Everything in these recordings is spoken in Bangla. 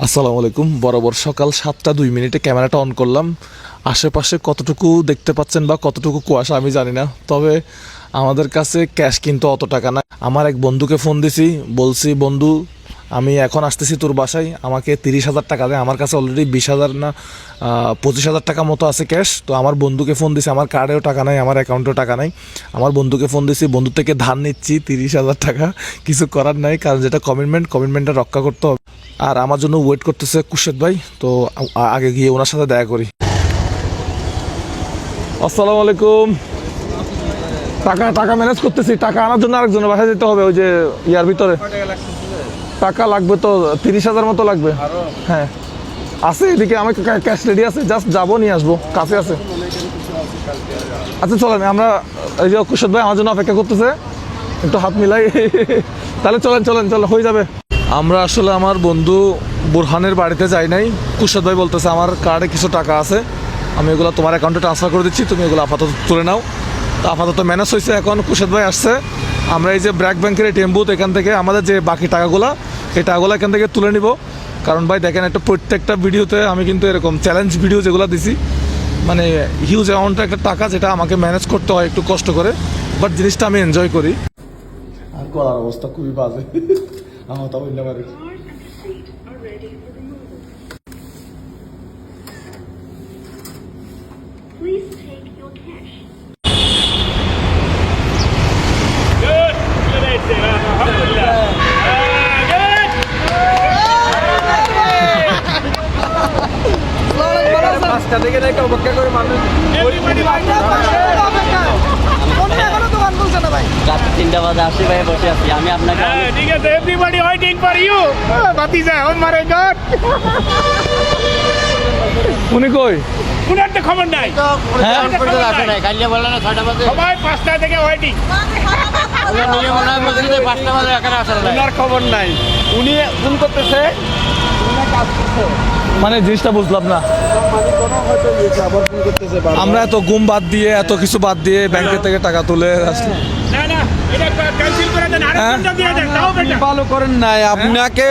আসসালামু আলাইকুম। বরাবর সকাল 7টা 2 মিনিটে ক্যামেরাটা অন করলাম। আশেপাশে কতটুকু দেখতে পাচ্ছেন বা কতটুকু কুয়াশা আমি জানি না, তবে আমাদের কাছে ক্যাশ কিন্তু অত টাকা না। আমার এক বন্ধুকে ফোন দিছি, বলছি বন্ধু আমি এখন আসতেছি তোর বাসায়, আমাকে 30,000 টাকা দেয়। আমার কাছে অলরেডি 20,000 না 25,000 টাকা মতো আছে ক্যাশ। তো আমার বন্ধুকে ফোন দিছি, আমার কার্ডেও টাকা নাই, আমার অ্যাকাউন্টেও টাকা নাই। আমার বন্ধুকে ফোন দিছি, বন্ধু থেকে ধার নিচ্ছি 30,000 টাকা। কিছু করার নাই, কারণ যেটা কমিটমেন্টটা রক্ষা করতে হবে। আর আমার জন্য ওয়েট করতেছে কুশেদ ভাই, তো আগে গিয়ে ওনার সাথে দেখা করি। আসসালামু আলাইকুম। টাকা ম্যানেজ করতেছি, টাকা আনার জন্য আরেকজনের বাসায় যেতে হবে, ওই যে ইয়ার ভিতরে টাকা লাগবে তো 30,000 মতো লাগবে। হ্যাঁ আছে এদিকে, আমার ক্যাশ রেডি আছে, জাস্ট যাবো নিয়ে আসবো, কাছে আছে। আচ্ছা চলেন, আমরা এই যে কুশেদ ভাই আমার জন্য অপেক্ষা করতেছে, একটু হাত মিলাই। তাহলে চলেন হয়ে যাবে। আমরা আসলে আমার বন্ধু বুরহানের বাড়িতে যাই নাই। কুশেদ ভাই বলতেছে আমার কার্ডে কিছু টাকা আছে, আমি এগুলো তোমার অ্যাকাউন্টে ট্রান্সফার করে দিচ্ছি, তুমি এগুলো আপাতত তুলে নাও। তো আপাতত ম্যানেজ হয়েছে। এখন কুশেদ ভাই আসছে, আমরা এই যে ব্র্যাক ব্যাংকের এটিএম বুথ, এখান থেকে আমাদের যে বাকি টাকাগুলো, এই টাকাগুলো এখান থেকে তুলে নিব। কারণ ভাই দেখেন, একটা প্রত্যেকটা ভিডিওতে আমি কিন্তু এরকম চ্যালেঞ্জ ভিডিও যেগুলো দিছি, মানে হিউজ অ্যামাউন্টের একটা টাকা, যেটা আমাকে ম্যানেজ করতে হয় একটু কষ্ট করে, বাট জিনিসটা আমি এনজয় করি। আর করার অবস্থা খুবই বাজে। আমার তো পারে Please take your cash. Good. Good idea. Alhamdulillah. Good. পাঁচটা থেকে নাকি অপেক্ষা করে মানুষ Everybody. রাত 3টা বাজে আসি ভাই, বসে আছি আমি আপনাকে ঠিক আছে, everybody waiting for you. Batiza, oh my God. উনি কই? উনার তো খবর নাই। হ্যাঁ আসে নাই। কালিয়া বললেন না 6টা বাজে, সবাই 5টা থেকে ওয়েটিং। নিয়ে মনে হয় মসজিদে 5টা বাজে এখানে আসা নাই। ওনার খবর নাই, উনি ফোন করতেছে, মানে জিনিসটা বুঝলাম না। আবার ফোন করতেছে আমরা এত ঘুম বাদ দিয়ে, এত কিছু বাদ দিয়ে ব্যাংকের থেকে টাকা তুলে আসছি। না না, এটা ক্যান্সেল করে দেন, আরেক ঘন্টা দিয়ে দেন, তাও আপনি বেটার। ভালো করেন নাই। আপনাকে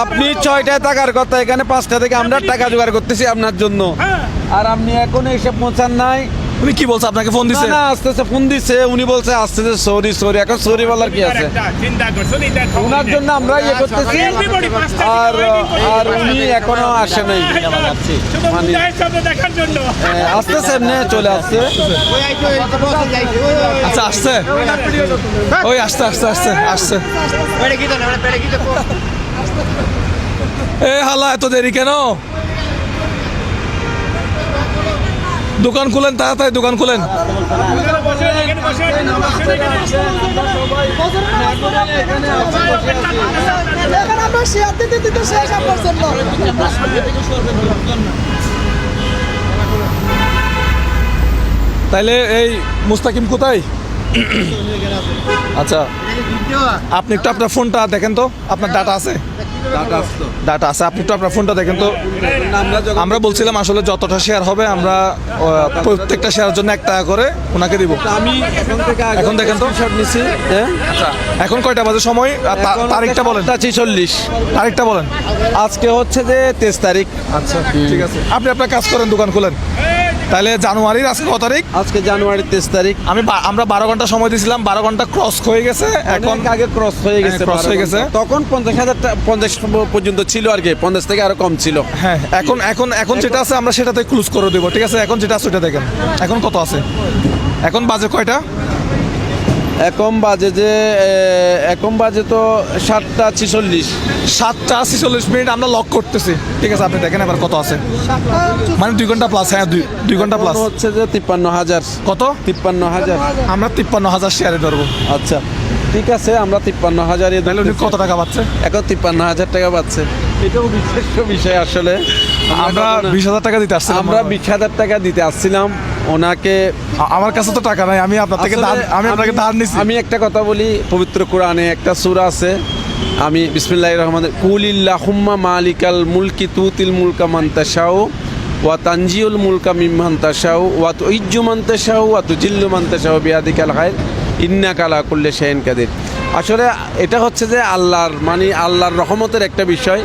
আপনি 6টায় টাকার কথা, এখানে 5টা থেকে আমরা টাকা জোগাড় করতেছি আপনার জন্য, হ্যাঁ। আর আপনি এখন এইসব পৌঁছান নাই। উনি কি বলছে, আপনাকে ফোন দিছে? না আসতেছে, ফোন দিছে, উনি বলছে আসতেছে সরি। এখন সরি বলার কি আছে? একটা চিন্তা করছেন, এটা খবর ওনার নেই। জন্য আমরা ইয়ে করতেছি, Everybody 5টা থেকে আর waiting করে আর উনি এখনো আসে নাই। শুধু মুজাহিদ সাহেবকে দেখার জন্য। আসতেছে, এমনি চলে আসছে। আচ্ছা আসছে, ওই আসছে। এ হালা, এত দেরি কেন? দোকান খুলেন, তাড়াতাড়ি দোকান খুলেন। তাইলে এই মুস্তাকিম কোথায়? আচ্ছা আপনি একটু আপনার ফোনটা দেখেন তো, আপনার ডাটা আছে? ডাটা আছে, আপনি একটু আপনার ফোনটা দেখেন তো। আমরা বলছিলাম আসলে যতটা শেয়ার হবে আমরা প্রত্যেকটা শেয়ারের জন্য 1 টাকা করে ওনাকে দিব। আমি এখন দেখেন তো। শট নিছি। হ্যাঁ, আচ্ছা এখন কয়টা বাজে সময়? তারিখটা বলেন, 46। তারিখটা বলেন। আজকে হচ্ছে যে 23 তারিখ। আচ্ছা ঠিক আছে, আপনি আপনার কাজ করেন, দোকান খুলেন। তাহলে জানুয়ারির আজকে কত তারিখ? আজকে জানুয়ারির 23 তারিখ। আমরা 12 ঘন্টা সময় দিয়েছিলাম, 12 ঘন্টা ক্রস হয়ে গেছে। এখন এখন আগে ক্রস হয়ে গেছে, cross হয়ে গেছে। তখন 50 পর্যন্ত ছিল আর কি, 50 থেকে আরো কম ছিল। হ্যাঁ, এখন যেটা আছে আমরা সেটাতে ক্লোজ করে দেবো, ঠিক আছে? এখন যেটা আছে ওটা দেখেন, এখন কত আছে? এখন বাজে কয়টা? এখন বাজে তো 7টা 46। 7টা 46 আমরা লক করতেছি, ঠিক আছে? আপনি দেখেন এবার কত আছে, মানে 2 ঘন্টা প্লাস। হ্যাঁ 2 ঘন্টা প্লাস। হচ্ছে যে 53,000। কত? 53,000। আমরা 53,000 শেয়ারে ধরবো। আচ্ছা ঠিক আছে, আমরা 53,000। তাহলে উনি কত টাকা পাচ্ছে? এখন 53,000 টাকা পাচ্ছে। এটাও বিশেষ বিষয় আসলে। আমরা 20,000 টাকা দিতে আসছিলাম। আমরা 20,000 টাকা দিতে আসছিলাম ওনাকে। আমার কাছে তো টাকা নাই, আমি আপনাকে ধার নিছি। আমি একটা কথা বলি, পবিত্র কোরআনে একটা সূরা আছে, আমি বিসমিল্লাহির রহমানির কুলিল্লাহুম্মা মালিকাল মুলকি তুতিল মুলকা মান তাশাউ ওয়া তানজিউল মুলকা মিম্মান তাশাউ ওয়া তুইজ্জু মান তাশাউ ওয়া তুজিল্লু মান তাশাউ বিয়াদিকাল খায়র ইন্নাকা আলা কুল্লি শাইইন কাদির। আসলে এটা হচ্ছে যে আল্লাহর রহমতের একটা বিষয়,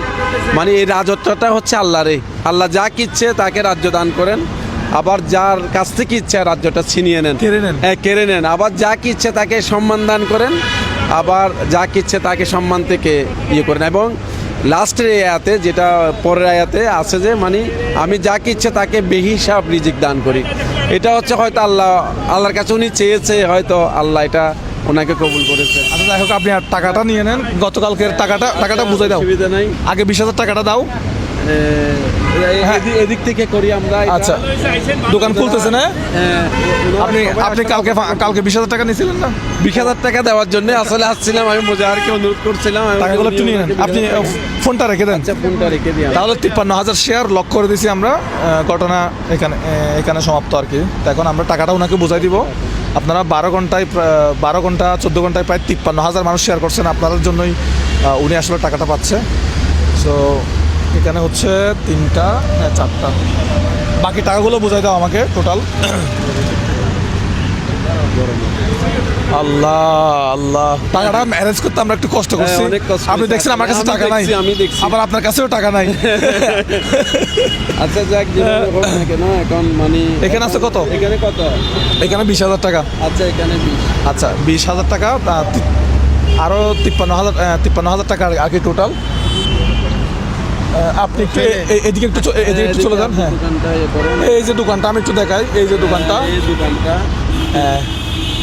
মানে এই রাজত্বটা হচ্ছে আল্লাহরই। আল্লাহ যা ইচ্ছে তাকে রাজ্য দান করেন, আবার যার কাছ থেকে ইচ্ছা রাজ্যটা ছিনিয়ে নেন, কেড়ে নেন। আবার যা ইচ্ছে তাকে সম্মান দান করেন, আবার যা ইচ্ছে তাকে সম্মান থেকে ইয়ে করেন। এবং লাস্টের আয়াতে, যেটা পরের আয়াতে আছে যে মানে আমি যা ইচ্ছে তাকে বেহিসাব রিজিক দান করি। এটা হচ্ছে হয়তো আল্লাহর কাছে উনি চেয়েছে, হয়তো আল্লাহ এটা ওনাকে কবুল করেছে। আচ্ছা যাই হোক, আপনি আর টাকাটা নিয়ে নেন, গতকালকের টাকাটা বুঝাই দাও। অসুবিধা নাই। আগে 20,000 টাকাটা দাও। এদিক থেকে করি আমরা এটা। আচ্ছা, দোকান খুলতেছে না? আপনি কালকে 20,000 টাকা নিয়েছিলেন না? 20,000 টাকা দেওয়ার জন্য আসলে আসছিলাম, আমি মোজাহারকে অনুরোধ করছিলাম টাকাগুলো একটু নিয়ে নেন। আপনি ফোনটা রেখে দেন। আচ্ছা, ফোনটা রেখে দিই। তাহলে 53,000 শেয়ার লক করে দিয়েছি আমরা। ঘটনা এখানে সমাপ্ত আর কি। তো এখন আমরা টাকাটা ওনাকে বুঝাই দিব। আপনারা 12 ঘন্টা 14 ঘন্টায় প্রায় 53,000 মানুষ শেয়ার করছেন, আপনাদের জন্যই উনি আসলে টাকাটা পাচ্ছে। সো এখানে হচ্ছে 4টা, বাকি টাকাগুলো বুঝাই দাও আমাকে টোটাল। আল্লাহ আল্লাহ, টাকাটা ম্যানেজ করতে আমরা একটু কষ্ট করছি। অনেক কষ্ট আপনি দেখছেন আমার কাছে টাকা নাই, আমি দেখছি। আবার আপনার কাছেও টাকা নাই। আচ্ছা যাক, যেভাবে হোক না কেন এখন মানে এখানে আছে কত? এখানে কত? এখানে 20,000 টাকা। আচ্ছা এখানে 20। আচ্ছা 20,000 টাকা, আরও 53,000 টাকা আর কি টোটাল। আপনি একটু এদিকে একটু চলে যান। হ্যাঁ, দোকানটা ইয়ে করুন। এই যে দোকানটা আমি একটু দেখাই, এই যে দোকানটা এই দোকানটা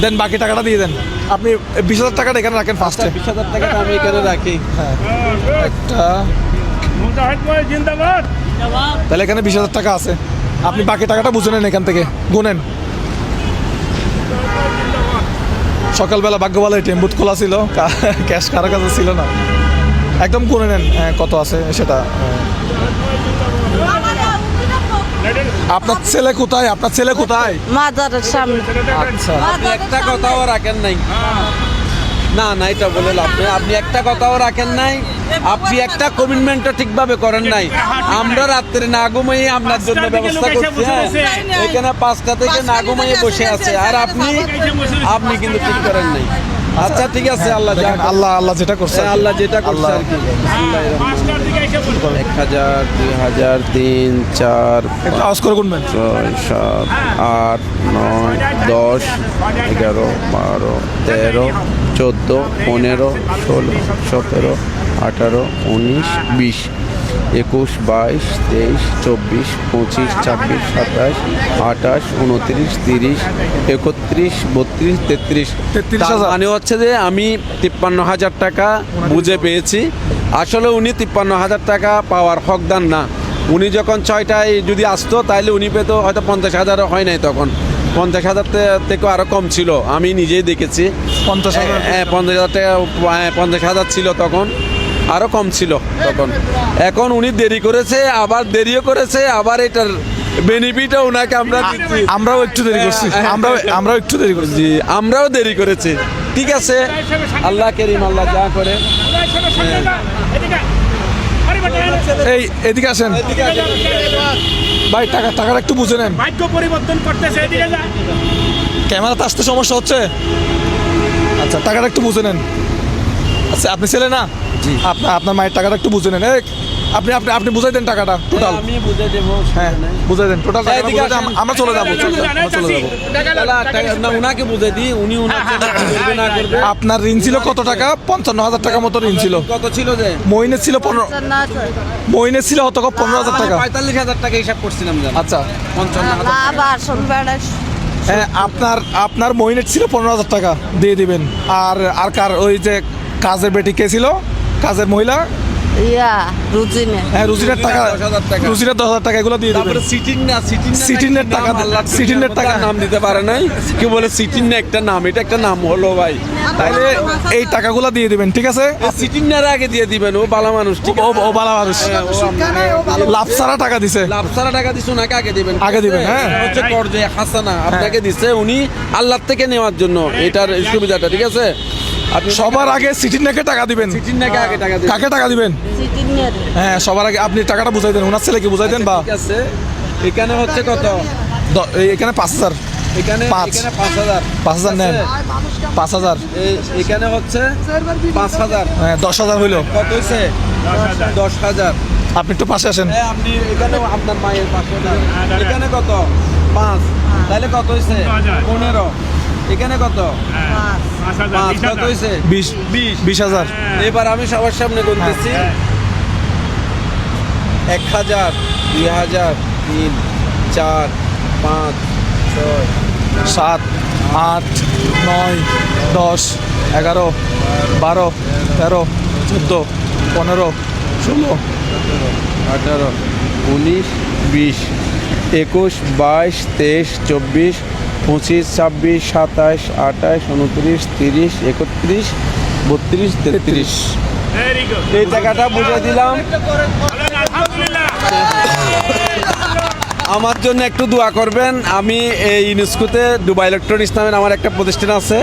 দেন, বাকি টাকাটা দিয়ে দেন। আপনি 20,000 টাকাটা এখানে রাখেন ফার্স্টে। 20,000 টাকাটা আমি এখানে রাখি। হ্যাঁ, একটা, মুজাহিদ ভাই জিন্দাবাদ। তাহলে এখানে 20,000 টাকা আছে। আপনি বাকি টাকাটা বুঝে নেন, এখান থেকে গুনেন। সকালবেলা ভাগ্য ভালো টেম্বুত খোলা ছিল, ক্যাশ কারো কাছে ছিল না। একদম গুনে নেন কত আছে সেটা। আপনার ছেলে কোথায়? মাজারের সামনে। আচ্ছা, আপনি একটা কথাও রাখেন নাই। না না, এটা বলে লাভ নেই। আপনি একটা কথাও রাখেন নাই, আপনি একটা কমিটমেন্টও ঠিকভাবে করেন নাই। আমরা রাত্রে না ঘুমিয়ে আপনার জন্য ব্যবস্থা করছি। হ্যাঁ, এখানে 5টা থেকে না ঘুমিয়ে বসে আছে, আর আপনি কিন্তু ঠিক করেন নাই। আচ্ছা ঠিক আছে, আল্লাহ দেখেন, আল্লাহ যেটা করছে, আল্লাহ যেটা করছে আর কি। 1,000, 2,000, 3, 4, একটু আওয়াজ করে গুনবেন। 6, 7, 8, 9, 10, 11, 12, 13, 14, 15, 16, 17, 18, 19, 20, 21, 22, 23, 24, 25, 26, 27, 28, 29, 30, 31, 32, 33। 33,000 মানে হচ্ছে যে আমি 53,000 টাকা বুঝে পেয়েছি। আসলে উনি 53,000 টাকা পাওয়ার হকদার না। উনি যখন 6টায় যদি আসতো তাহলে উনি পেত হয়তো 50,000 হয় নাই, তখন 50,000 থেকে আরও কম ছিল। আমি নিজেই দেখেছি 50,000। হ্যাঁ, 50,000 টাকা, 50,000 ছিল তখন, আরও কম ছিল তখন। এখন উনি দেরি করেছে, আবার দেরিও করেছে, আবার এটার বেনিফিটও ওনাকে আমরা দিচ্ছি। আমরাও একটু দেরি করছি, আমরাও একটু দেরি করছি। জি, আমরাও দেরি করেছি। ঠিক আছে, আল্লাহ করিম, আল্লাহ যা করে। এই এদিকে আসেন ভাই, টাকাটা একটু বুঝে নেন। ভাগ্য পরিবর্তন করতেছে, এদিকে যা। ক্যামেরাতে আসতে সমস্যা হচ্ছে। আচ্ছা, টাকাটা একটু বুঝে নেন। আচ্ছা, আপনি ছেলে না? আপনার মায়ের টাকাটা একটু বুঝে নেন। আপনি বুঝাই দেন টাকাটা টোটাল। আমি বুঝে দেবো। হ্যাঁ, বুঝাই দেন টোটাল। আমরা চলে যাবো। না, ওনাকে বুঝে দিই, উনি ওনার জন্য কি করবে না করবে। আপনার ঋণ ছিল কত টাকা? 55,000 টাকা মতো ঋণ ছিল। কত ছিল যে? মইনের ছিল 15,000 টাকা। 45,000 টাকা হিসাব করছিলাম জান। আচ্ছা, 55,000। আবার শুনবেন। হ্যাঁ, আপনার মইনের ছিল 15,000 টাকা দিয়ে দিবেন। আর কার ওই যে কাজের বেটি কে ছিল, কাজের মহিলা? রুজিনে। হ্যাঁ, রুজিনের টাকা, 10,000 টাকা। রুজিনের 10,000 টাকা এগুলো দিয়ে দিবেন। তারপরে সিটিনের সিটিনের টাকা, সিটিনের টাকা নাম দিতে পারে নাই, কি বলে সিটিন না একটা নাম, এটা একটা নাম হলো ভাই। তাইলে এই টাকাগুলো দিয়ে দিবেন, ঠিক আছে? সিটিনের আগে দিয়ে দিবেন, ও বালা মানুষ। ঠিক আছে, ও ভালো মানুষ, লাভ ছাড়া টাকা দিছে। লাভ ছাড়া টাকা দিছে, ওনাকে আগে দিবেন। আগে দিবেন, হ্যাঁ। এটা হচ্ছে কর্জে হাসানা আপনাকে দিছে, উনি আল্লাহর থেকে নেওয়ার জন্য এটার সুবিধাটা। ঠিক আছে, আপনি সবার আগে সিটিনকে টাকা দিবেন। সিটিনকে আগে টাকা দিবেন। কাকে টাকা দিবেন? হ্যাঁ, সবার আগে আপনি টাকাটা বুঝাই দেন, ওনার ছেলেকে বুঝাই দেন। বা ঠিক আছে, এখানে হচ্ছে কত? এখানে 5,000। এখানে পাঁচ। এখানে 5000 5,000 নেন, 5,000, এখানে হচ্ছে 5000 হ্যাঁ 10,000 হইলো। কত হইছে 10,000 আপনি একটু পাশে আসেন। আপনি এখানে আপনার মায়ের 5000 এখানে কত 5 তাহলে কত হইছে 15 এখানে কত 5 কত হইছে 20,000। এবার আমি সবার সামনে গুনতেছি 1000 2000 3 4 5 6 7, 8, 9, 10, 11, 12, 13, 14, 15, 16, 18 19 20 21 22 23 24 25 26 27 28 29 30 31 32 33 Very good. এই টাকাটা বুঝে দিলাম। Alhamdulillah. আমার জন্য একটু দোয়া করবেন। আমি এই ইউনেস্কোতে দুবাই ইলেকট্রনিক্স নামের আমার একটা প্রতিষ্ঠান আছে।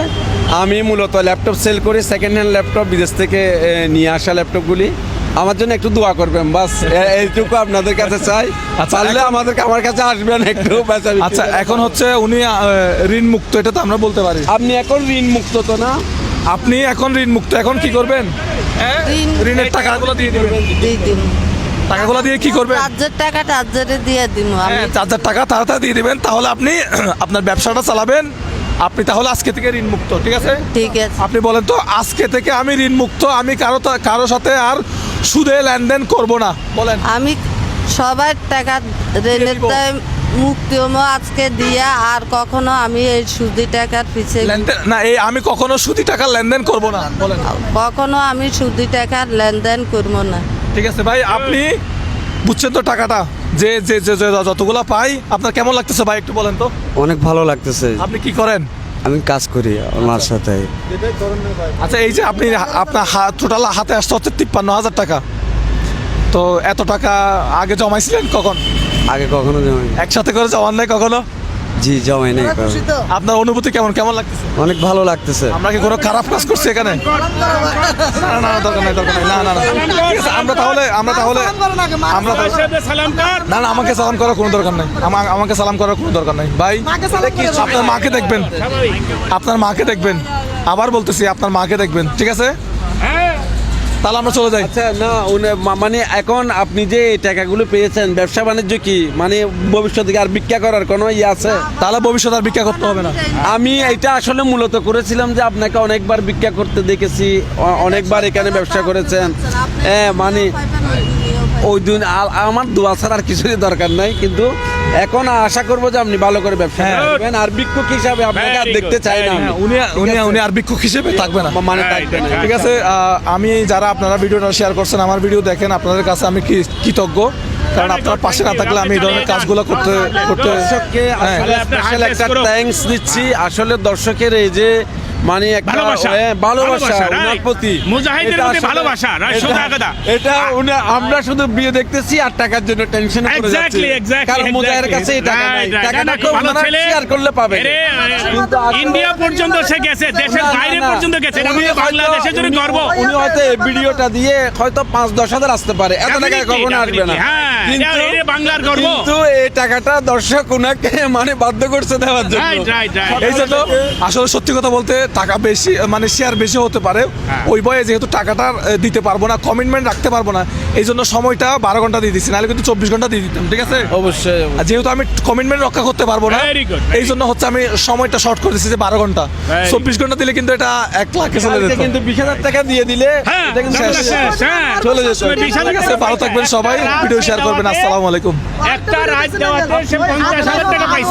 আমি মূলত ল্যাপটপ সেল করি, সেকেন্ড হ্যান্ড ল্যাপটপ, বিদেশ থেকে নিয়ে আসা ল্যাপটপগুলি। আমার জন্য একটু দোয়া করবেন, বাস এইটুকু আপনাদের কাছে চাই। পারলে আমার কাছে আসবেন একটু। আচ্ছা, এখন হচ্ছে উনি ঋণ মুক্ত, এটা তো আমরা বলতে পারি। আপনি এখন ঋণ মুক্ত তো না? আপনি এখন ঋণ মুক্ত, এখন কি করবেন? ঋণের টাকাগুলো দিয়ে দিবেন। দিয়ে দিন টাকাগুলো দিয়ে কি করবেন? চার্জের টাকা চার্জারে দিয়ে দিন আমি। হ্যাঁ, 4,000 টাকা তাড়াতাড়ি দিয়ে দিবেন, তাহলে আপনি আপনার ব্যবসাটা চালাবেন। আপনি তাহলে আজকে থেকে ঋণ মুক্ত, ঠিক আছে? ঠিক আছে। আপনি বলেন তো, আজকে থেকে আমি ঋণ মুক্ত, আমি কারো সাথে আর সুদে লেনদেন করব না, বলেন। আমি সবার টাকা ঋণের দিব। দায় মুক্তি হবো আজকে দিয়া, আর কখনো আমি এই সুদি টাকার পিছিয়ে লেনদেন না, এই আমি কখনো সুদি টাকার লেনদেন করব না, বলেন। কখনো আমি সুদি টাকার লেনদেন করবো না। ঠিক আছে ভাই, আপনি বুঝছেন তো টাকাটা যে যে যে যে যতগুলো পাই, আপনার কেমন লাগতেছে ভাই একটু বলেন তো? অনেক ভালো লাগতেছে। আপনি কি করেন? আমি কাজ করি ওনার সাথে। আচ্ছা, এই যে আপনি আপনার টোটাল হাতে আসতে হচ্ছে 53,000 টাকা, তো এত টাকা আগে জমাইছিলেন কখন? আগে কখনো জমাই একসাথে করে জমান নাই কখনো? জি জমাই নাই কখনো। আপনার অনুভূতি কেমন লাগতেছে? অনেক ভালো লাগতেছে। আমরা কি কোনো খারাপ কাজ করছি এখানে? না না, দরকার নাই, না না না, ঠিক আছে, আমরা তাহলে সালাম কর। না না, আমাকে সালাম করার কোনো দরকার নাই, আমাকে সালাম করার কোনো দরকার নাই ভাই। আপনার মাকে দেখবেন, আপনার মাকে দেখবেন, আবার বলতেছি আপনার মাকে দেখবেন, ঠিক আছে? হ্যাঁ। তাহলে আমরা চলে যাই। আচ্ছা না, মানে এখন আপনি যে এই টাকাগুলো পেয়েছেন, ব্যবসা বাণিজ্য কি মানে ভবিষ্যতে আর ভিক্ষা করার কোনো ইয়ে আছে? তাহলে ভবিষ্যৎ আর ভিক্ষা করতে হবে না। আমি এটা আসলে মূলত করেছিলাম যে আপনাকে অনেকবার ভিক্ষা করতে দেখেছি, অনেকবার এখানে ব্যবসা করেছেন। মানে ওই দিন আমার দোয়া ছাড়া আর কিছুই দরকার নাই, কিন্তু এখন আশা করবো যে আপনি ভালো করে ব্যবসা করবেন। আর ভিক্ষুক হিসাবে আপনাকে আর দেখতে চাই না আমি। উনি আর ভিক্ষুক হিসেবে থাকবে না, মানে থাকবে না। ঠিক আছে? আমি যারা আপনারা ভিডিওটা শেয়ার করছেন, আমার ভিডিও দেখেন, আপনাদের কাছে আমি কৃতজ্ঞ, কারণ আপনার পাশে না থাকলে আমি এই ধরনের কাজগুলো করতে দর্শককে হ্যাঁ। আসলে স্পেশাল একটা থ্যাঙ্কস দিচ্ছি। আসলে দর্শকের এই যে মানে একটা ভালোবাসা ওনার প্রতি, মুজাহিদের এটা প্রতি আসলে- ভালোবাসা, সোজা কথা। এটা আমরা শুধু বিয়ে দেখতেছি আর টাকার জন্য টেনশন করে যাচ্ছি। Exactly. কারণ মুজাহিদের কাছে এই টাকা নাই, Right. টাকাটা না, খুব ভালো আপনারা ছেলে। শেয়ার করলে পাবেন। আরে, কিন্তু আসলে- ইন্ডিয়া পর্যন্ত সে গেছে, দেশের না, বাইরে না, পর্যন্ত গেছে, এটা উনি আমাদের হয়তো- বাংলাদেশের জন্য গর্ব। উনি হয়তো এই ভিডিওটা দিয়ে হয়তো 5-10 হাজার আসতে পারে, এত টাকা কখনো আসবে না। হ্যাঁ, কিন্তু এটা বাংলার গর্ব। কিন্তু এই টাকাটা দর্শক উনাকে মানে বাধ্য করছে দেওয়ার জন্য। রাইট। এই জন্য আসলে সত্যি কথা বলতে টাকা বেশি, মানে শেয়ার বেশি হতে পারে, হ্যাঁ। ওই বয়ে যেহেতু টাকাটা দিতে পারবো না, কমিটমেন্ট রাখতে পারবো না, এই জন্য সময়টা 12 ঘন্টা দিয়ে দিচ্ছি, নাহলে কিন্তু 24 ঘন্টা দিয়ে দিতাম, ঠিক আছে? অবশ্যই আর যেহেতু আমি কমিটমেন্ট রক্ষা করতে পারবো না, Very good, এই জন্য হচ্ছে আমি সময়টা শর্ট করে দিচ্ছি যে 12 ঘন্টা। Very 24 ঘন্টা দিলে কিন্তু এটা 1 লাখে চলে কালকে যেত। কিন্তু 20,000 টাকা দিয়ে দিলে হ্যাঁ, এটা কিন্তু শেষ। হ্যাঁ। চলে যেত। তুমি 20,000 ঠিক আছে, ভালো থাকবেন সবাই, ভিডিও শেয়ার করবেন। আসসালামু আলাইকুম। একটা রাত দেওয়াতে সে 50,000 টাকা পাইছে।